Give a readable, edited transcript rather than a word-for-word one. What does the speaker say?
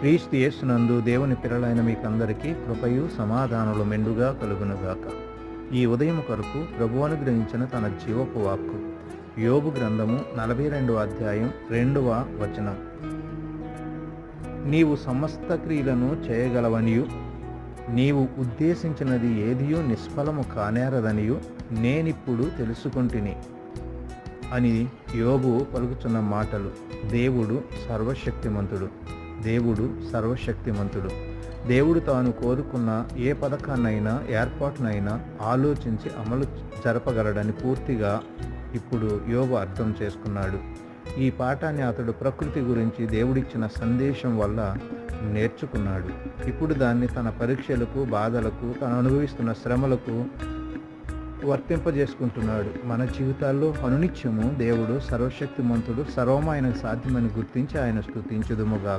క్రీస్తు యేసునందు దేవుని పిల్లలైన మీకందరికీ కృపయు సమాధానములు మెండుగా కలుగునుగాక. ఈ ఉదయం కొరకు ప్రభువు అనుగ్రహించిన తన జీవపు వాక్కు యోబు గ్రంథము 42వ అధ్యాయం 2వ వచనం. నీవు సమస్త క్రియలను చేయగలవనియు నీవు ఉద్దేశించినది ఏదియూ నిష్ఫలము కానేరదనియు నేనిప్పుడు తెలుసుకుంటుని అని యోబు పలుకుతున్న మాటలు. దేవుడు సర్వశక్తిమంతుడు. దేవుడు సర్వశక్తిమంతుడు. దేవుడు తాను కోరుకున్న ఏ పథకాన్నైనా ఏర్పాటునైనా ఆలోచించి అమలు జరపగలడని పూర్తిగా ఇప్పుడు యోబు అర్థం చేసుకున్నాడు. ఈ పాఠాన్ని అతడు ప్రకృతి గురించి దేవుడిచ్చిన సందేశం వల్ల నేర్చుకున్నాడు. ఇప్పుడు దాన్ని తన పరీక్షలకు, బాధలకు, తను అనుభవిస్తున్న శ్రమలకు వర్తింపజేసుకుంటున్నాడు. మన జీవితాల్లో అనునిత్యము దేవుడు సర్వశక్తిమంతుడు, సర్వము ఆయనకు సాధ్యమని గుర్తించి ఆయన స్తుతించుదుముగాక.